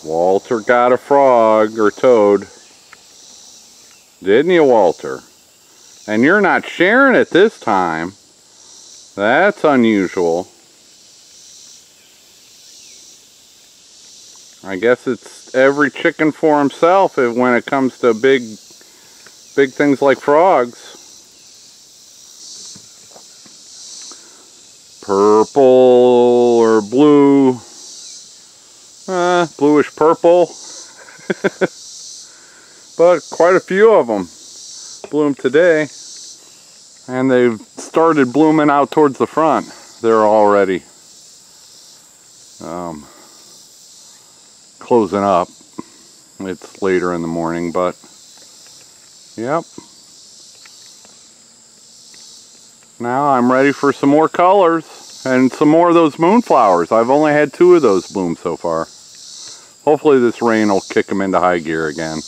Walter got a frog or toad. Didn't you, Walter? And you're not sharing it this time. That's unusual. I guess it's every chicken for himself when it comes to big things like frogs. Purple or blue. Bluish purple. But quite a few of them bloomed today. And they've started blooming out towards the front. They're already closing up. It's later in the morning, but yep. Now I'm ready for some more colors and some more of those moonflowers. I've only had 2 of those bloom so far. Hopefully this rain will kick them into high gear again.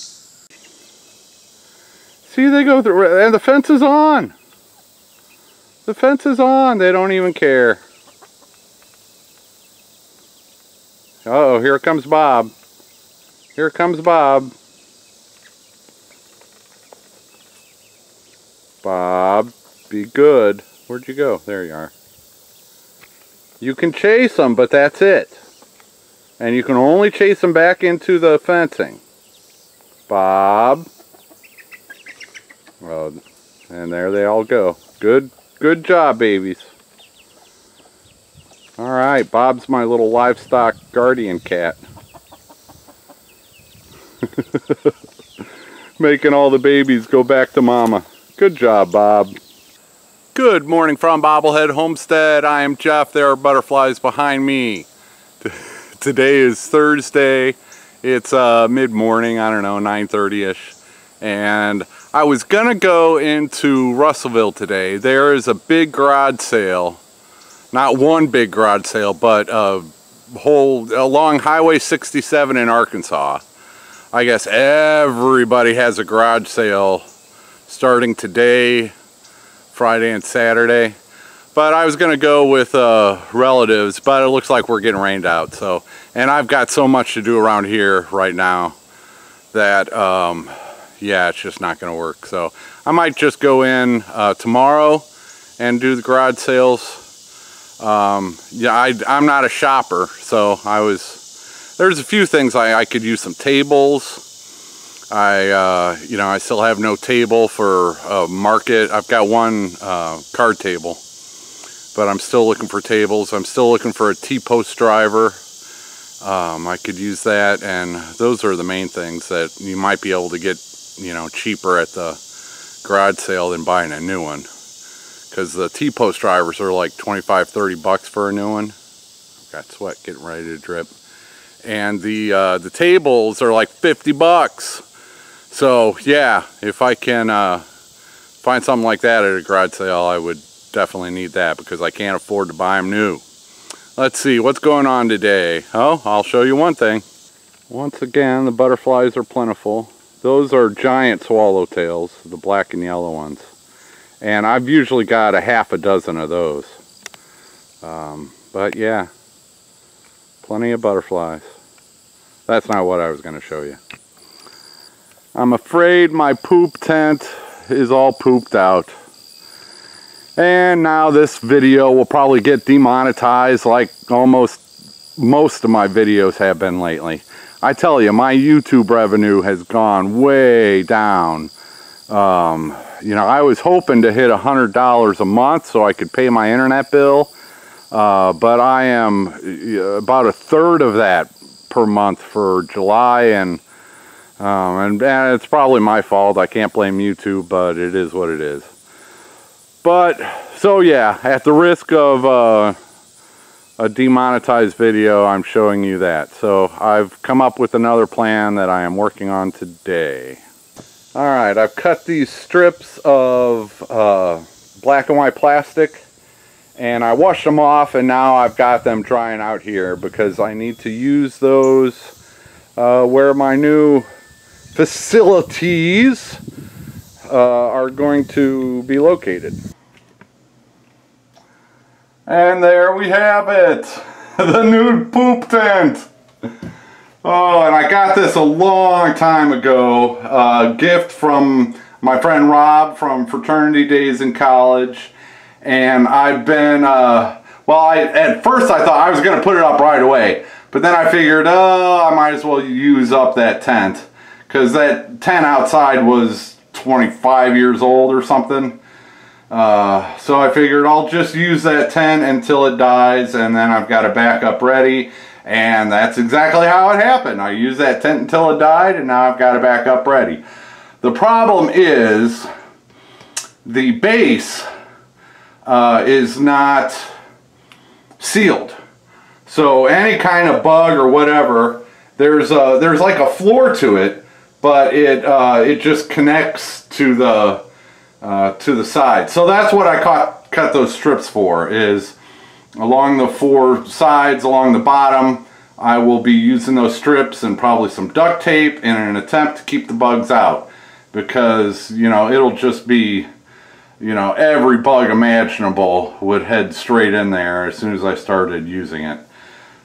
See, they go through, and the fence is on. The fence is on. They don't even care. Uh-oh, here comes Bob. Here comes Bob. Bob, be good. Where'd you go? There you are. You can chase them, but that's it. And you can only chase them back into the fencing. Bob. Oh, and there they all go. Good job, babies. All right, Bob's my little livestock guardian cat. Making all the babies go back to mama. Good job, Bob. Good morning from Bobblehead Homestead. I am Jeff. There are butterflies behind me. Today is Thursday. It's mid-morning, I don't know, 9:30-ish. And I was gonna go into Russellville today. There is a big garage sale. Not one big garage sale, but along Highway 67 in Arkansas. I guess everybody has a garage sale starting today, Friday and Saturday. But I was gonna go with relatives, but it looks like we're getting rained out. So, and I've got so much to do around here right now that yeah, it's just not gonna work. So I might just go in tomorrow and do the garage sales. Yeah, I'm not a shopper, so there's a few things I could use some tables. You know, I still have no table for market. I've got one card table, but I'm still looking for tables. I'm still looking for a T-post driver. I could use that, and those are the main things that you might be able to get, you know, cheaper at the garage sale than buying a new one. Because the T-post drivers are like 25-30 bucks for a new one. Got sweat getting ready to drip. And the tables are like 50 bucks. So yeah, if I can find something like that at a garage sale, I would definitely need that because I can't afford to buy them new. Let's see what's going on today. Oh, I'll show you one thing. Once again, the butterflies are plentiful. Those are giant swallowtails, the black and yellow ones. And I've usually got a half a dozen of those. But yeah, plenty of butterflies. That's not what I was going to show you. I'm afraid my poop tent is all pooped out. And now this video will probably get demonetized like almost most of my videos have been lately. I tell you, my YouTube revenue has gone way down. You know, I was hoping to hit $100 a month so I could pay my internet bill, but I am about a third of that per month for July, and it's probably my fault. I can't blame YouTube, but it is what it is. But so yeah, at the risk of a demonetized video, I'm showing you that. So I've come up with another plan that I am working on today. Alright, I've cut these strips of black and white plastic, and I washed them off, and now I've got them drying out here because I need to use those where my new facilities are going to be located. And there we have it! The new poop tent! Oh, and I got this a long time ago. A gift from my friend Rob from fraternity days in college. And I've been, well, at first I thought I was going to put it up right away. But then I figured, oh, I might as well use up that tent. Because that tent outside was 25 years old or something. So I figured I'll just use that tent until it dies, and then I've got a backup ready. And that's exactly how it happened. I used that tent until it died, and now I've got a backup ready. The problem is the base is not sealed. So any kind of bug or whatever, there's like a floor to it, but it just connects to the side. So that's what I cut those strips for, is along the four sides, along the bottom. I will be using those strips and probably some duct tape in an attempt to keep the bugs out, because, you know, it'll just be, you know, every bug imaginable would head straight in there as soon as I started using it.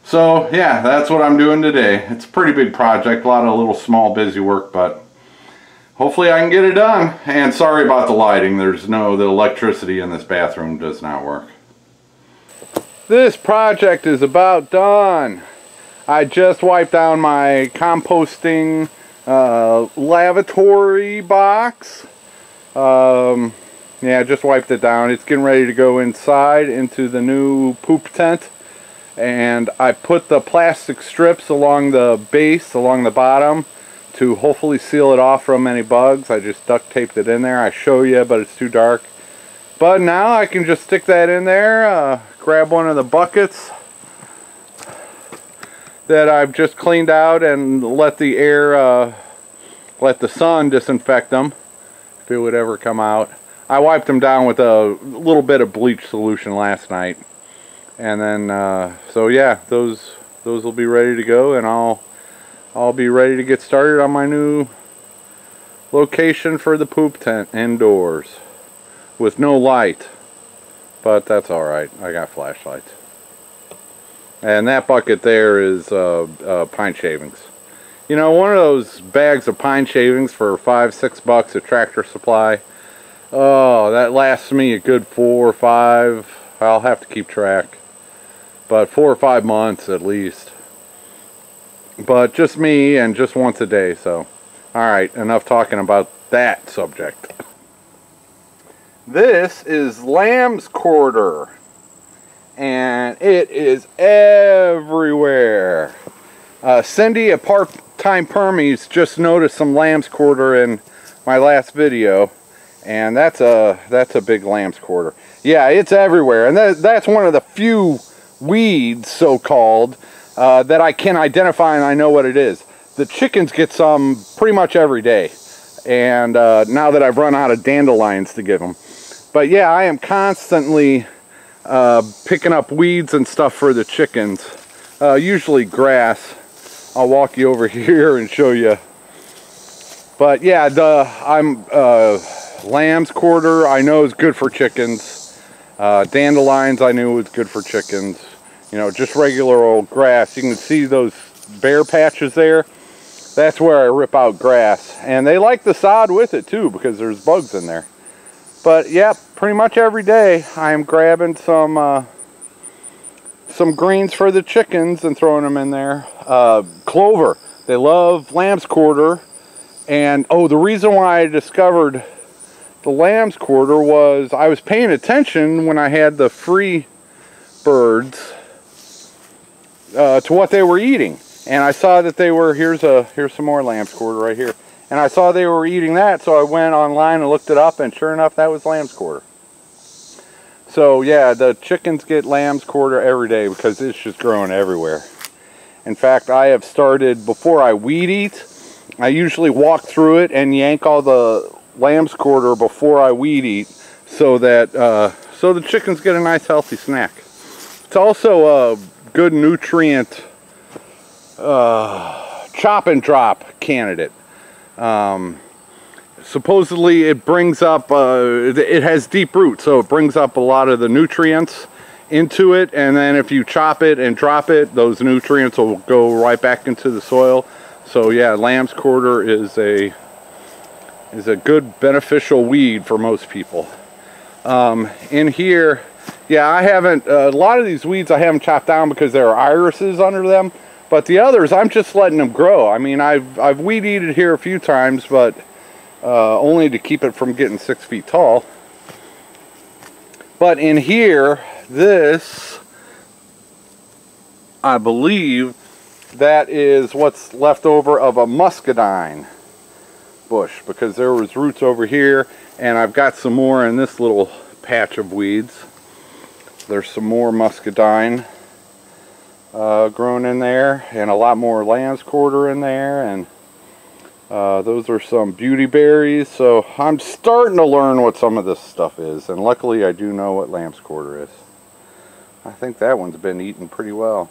So yeah, that's what I'm doing today. It's a pretty big project, a lot of little small busy work, but hopefully I can get it done. And sorry about the lighting. The electricity in this bathroom does not work. This project is about done. I just wiped down my composting lavatory box. Yeah, just wiped it down. It's getting ready to go inside into the new poop tent. And I put the plastic strips along the base, along the bottom, to hopefully seal it off from any bugs. I just duct taped it in there. I show you, but it's too dark. But now I can just stick that in there, grab one of the buckets that I've just cleaned out, and let the air, let the sun disinfect them, if it would ever come out. I wiped them down with a little bit of bleach solution last night. And then, so yeah, those will be ready to go, and I'll be ready to get started on my new location for the poop tent indoors with no light, but that's alright. I got flashlights. And that bucket there is pine shavings. You know, one of those bags of pine shavings for $5-6 at Tractor Supply, oh, that lasts me a good 4 or 5, I'll have to keep track, but 4 or 5 months at least. But just me, and just once a day. So alright, enough talking about that subject. This is lamb's quarter, and it is everywhere. Cindy at Part-Time Permies just noticed some lamb's quarter in my last video, and that's a big lamb's quarter. Yeah, it's everywhere, and that's one of the few weeds, so-called, that I can identify and I know what it is. The chickens get some pretty much every day, and now that I've run out of dandelions to give them. But yeah, I am constantly picking up weeds and stuff for the chickens, usually grass. I'll walk you over here and show you. But yeah, lamb's quarter I know is good for chickens. Dandelions I knew was good for chickens. You know, just regular old grass. You can see those bare patches there. That's where I rip out grass. And they like the sod with it too, because there's bugs in there. But yeah, pretty much every day I am grabbing some greens for the chickens and throwing them in there. Clover. They love lamb's quarter. And oh, the reason why I discovered the lamb's quarter was I was paying attention when I had the free birds to what they were eating, and I saw that they were, here's some more lamb's quarter right here, and I saw they were eating that, so I went online and looked it up, and sure enough, that was lamb's quarter. So yeah, the chickens get lamb's quarter every day because it's just growing everywhere. In fact, I have started, before I weed eat, I usually walk through it and yank all the lamb's quarter before I weed eat, so that so the chickens get a nice healthy snack. It's also a good nutrient chop and drop candidate. Supposedly it brings up, it has deep roots, so it brings up a lot of the nutrients into it, and then if you chop it and drop it, those nutrients will go right back into the soil. So yeah, lamb's quarter is a good beneficial weed for most people. In here, yeah, I haven't, a lot of these weeds I haven't chopped down because there are irises under them, but the others I'm just letting them grow. I mean, I've weed eated here a few times, but only to keep it from getting 6 feet tall. But in here, this, I believe, that is what's left over of a muscadine bush, because there was roots over here, and I've got some more in this little patch of weeds. There's some more muscadine grown in there, and a lot more lamb's quarter in there, and those are some beauty berries. So I'm starting to learn what some of this stuff is, and luckily I do know what lamb's quarter is. I think that one's been eaten pretty well,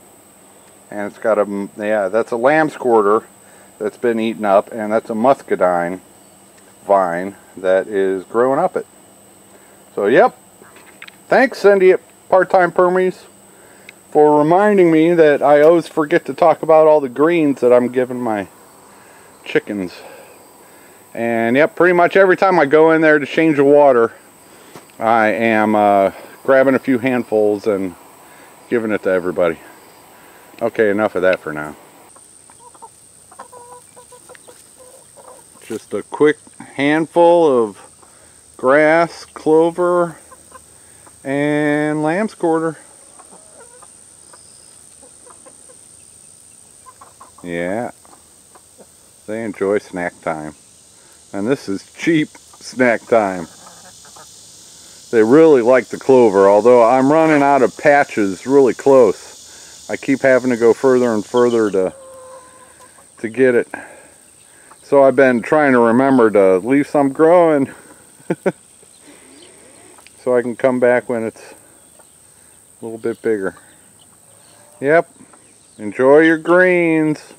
and it's got a, yeah, that's a lamb's quarter that's been eaten up, and that's a muscadine vine that is growing up it. So yep, thanks Cindy at Part-Time Permies for reminding me that I always forget to talk about all the greens that I'm giving my chickens. And yep, pretty much every time I go in there to change the water, I am grabbing a few handfuls and giving it to everybody. Okay, enough of that for now. Just a quick handful of grass, clover, and lamb's quarter. Yeah, they enjoy snack time, and this is cheap snack time. They really like the clover, although I'm running out of patches really close. I keep having to go further and further to get it. So I've been trying to remember to leave some growing so I can come back when it's a little bit bigger. Yep, enjoy your greens.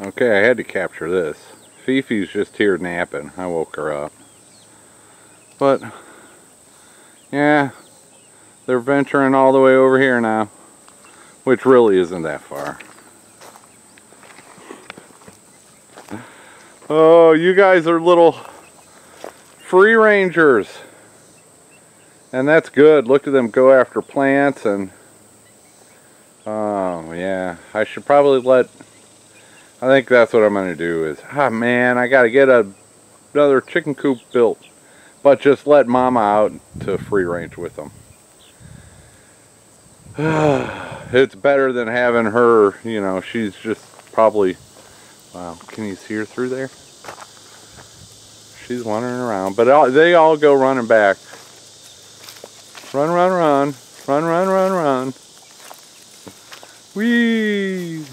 Okay, I had to capture this. Fifi's just here napping. I woke her up. But, yeah, they're venturing all the way over here now, which really isn't that far. Oh, you guys are little free rangers. And that's good. Look at them go after plants, and oh yeah, I should probably I think that's what I'm going to do is, ah man, I got to get another chicken coop built. But just let Mama out to free range with them. It's better than having her, you know, she's just probably, wow, can you see her through there? She's wandering around, but they all go running back. Run, run, run. Run, run, run, run. Whee!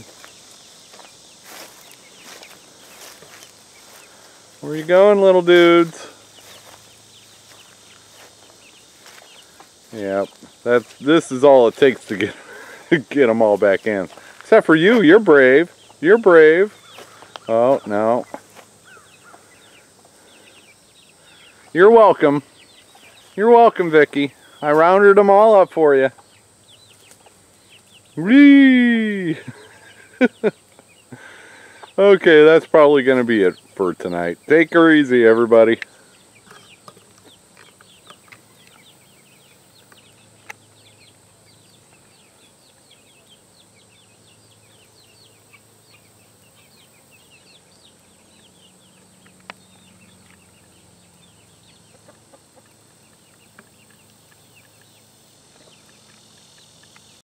Where you going, little dudes? Yep, this is all it takes to get them all back in. Except for you, you're brave. You're brave. Oh, no. You're welcome. You're welcome, Vicky. I rounded them all up for you. Whee! Okay, that's probably going to be it for tonight. Take her easy, everybody.